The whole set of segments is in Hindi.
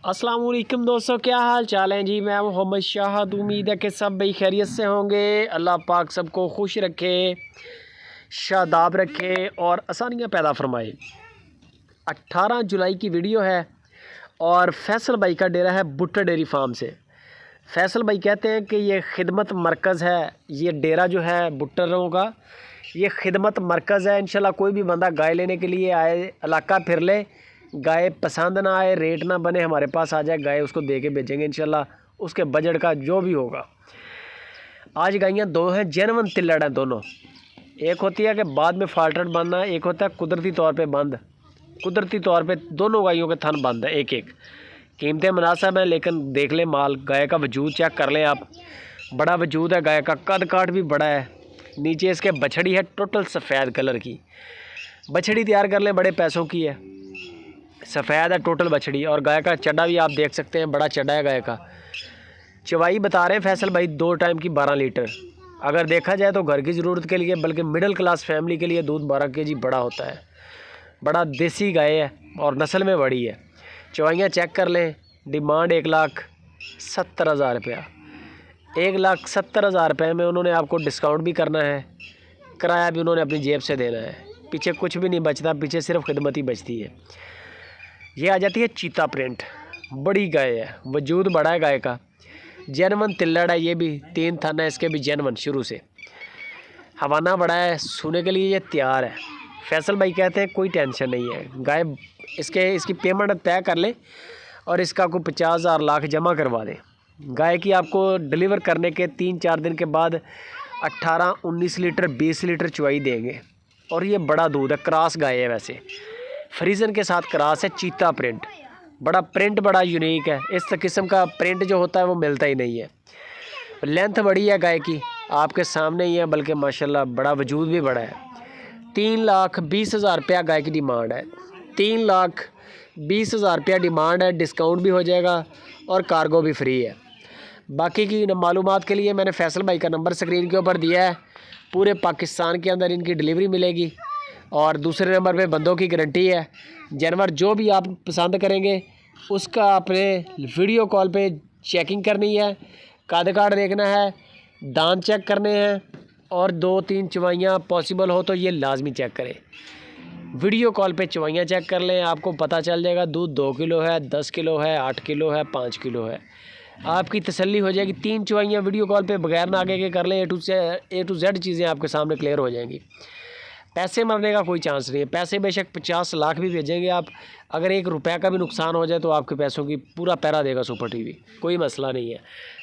अस्सलाम वालेकुम दोस्तों, क्या हाल चाल है जी। मैं मोहम्मद शाहद। उम्मीद है कि सब भाई खैरियत से होंगे। अल्लाह पाक सबको खुश रखे, शादाब रखे और आसानियाँ पैदा फरमाए। 18 जुलाई की वीडियो है और फैसल भाई का डेरा है भुट्टा डेयरी फार्म से। फैसल भाई कहते हैं कि ये खिदमत मरकज़ है। ये डेरा जो है भुट्टरों का, ये खिदमत मरकज़ है। इंशाल्लाह कोई भी बंदा गाय लेने के लिए आए, इलाका फिर ले, गाय पसंद ना आए, रेट ना बने, हमारे पास आ जाए, गाय उसको दे के बेचेंगे इंशाल्लाह, उसके बजट का जो भी होगा। आज गायें दो हैं, जेनवन तिल्लड़ हैं दोनों। एक होती है कि बाद में फाल्टर्ड बनना है, एक होता है कुदरती तौर पे बंद। कुदरती तौर पे दोनों गायों के थन बंद है एक एक। कीमतें मुनासिब हैं, लेकिन देख लें माल, गाय का वजूद चेक कर लें आप। बड़ा वजूद है गाय का, कद काट भी बड़ा है। नीचे इसके बछड़ी है टोटल सफ़ेद कलर की। बछड़ी तैयार कर लें, बड़े पैसों की है, सफ़ेद है टोटल बछड़ी। और गाय का चड्डा भी आप देख सकते हैं, बड़ा चड्डा है गाय का। चवाई बता रहे हैं फैसल भाई 2 टाइम की 12 लीटर। अगर देखा जाए तो घर की ज़रूरत के लिए, बल्कि मिडिल क्लास फैमिली के लिए दूध 12 केजी बड़ा होता है। बड़ा देसी गाय है और नस्ल में बड़ी है। चवाइयाँ चेक कर लें। डिमांड 1,70,000 रुपया। 1,70,000 रुपये में उन्होंने आपको डिस्काउंट भी करना है, किराया भी उन्होंने अपनी जेब से देना है। पीछे कुछ भी नहीं बचता, पीछे सिर्फ खिदमत ही बचती है। ये आ जाती है चीता प्रिंट, बड़ी गाय है, वजूद बड़ा है गाय का। जेनवन तिल्लड़ है, ये भी 3 थन है इसके भी जेनवन शुरू से। हवाना बड़ा है, सोने के लिए ये तैयार है। फैसल भाई कहते हैं कोई टेंशन नहीं है, गाय इसकी पेमेंट तय कर ले और इसका कोई 50,000 लाख जमा करवा दें। गाय की आपको डिलीवर करने के 3-4 दिन के बाद 18-19 लीटर 20 लीटर चवाई देंगे। और ये बड़ा दूध है, क्रॉस गाय है, वैसे फ्रीजन के साथ क्रॉस है। चीता प्रिंट, बड़ा प्रिंट बड़ा यूनिक है। इस किस्म का प्रिंट जो होता है वो मिलता ही नहीं है। लेंथ बड़ी है गाय की, आपके सामने ही है, बल्कि माशाल्लाह बड़ा वजूद भी बड़ा है। 3,20,000 रुपया गाय की डिमांड है। 3,20,000 रुपया डिमांड है। डिस्काउंट भी हो जाएगा और कार्गो भी फ्री है। बाकी की मालूमात के लिए मैंने फैसल भाई का नंबर स्क्रीन के ऊपर दिया है। पूरे पाकिस्तान के अंदर इनकी डिलीवरी मिलेगी और दूसरे नंबर पे बंदों की गारंटी है। जानवर जो भी आप पसंद करेंगे उसका आपने वीडियो कॉल पे चेकिंग करनी है, कद काट देखना है, दांत चेक करने हैं और 2-3 चवाइयाँ पॉसिबल हो तो ये लाजमी चेक करें। वीडियो कॉल पे चवाइयाँ चेक कर लें, आपको पता चल जाएगा दूध 2 किलो है, 10 किलो है, 8 किलो है, 5 किलो है। आपकी तसल्ली हो जाएगी। 3 चवाइयाँ वीडियो कॉल पे बगैर ना आगे के कर लें, ए टू जेड चीज़ें आपके सामने क्लियर हो जाएंगी। पैसे मरने का कोई चांस नहीं है। पैसे बेशक 50 लाख भी भेजेंगे आप, अगर 1 रुपये का भी नुकसान हो जाए तो आपके पैसों की पूरा पैरा देगा सुपर टीवी, कोई मसला नहीं है।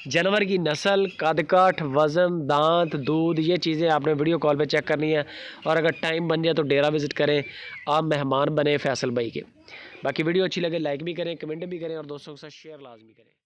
जानवर की नस्ल, कद काठ, वज़न, दांत, दूध, ये चीज़ें आपने वीडियो कॉल पे चेक करनी है। और अगर टाइम बन जाए तो डेरा विज़िट करें, आप मेहमान बने फैसल भाई के। बाकी वीडियो अच्छी लगे लाइक भी करें, कमेंट भी करें और दोस्तों के साथ शेयर लाजमी करें।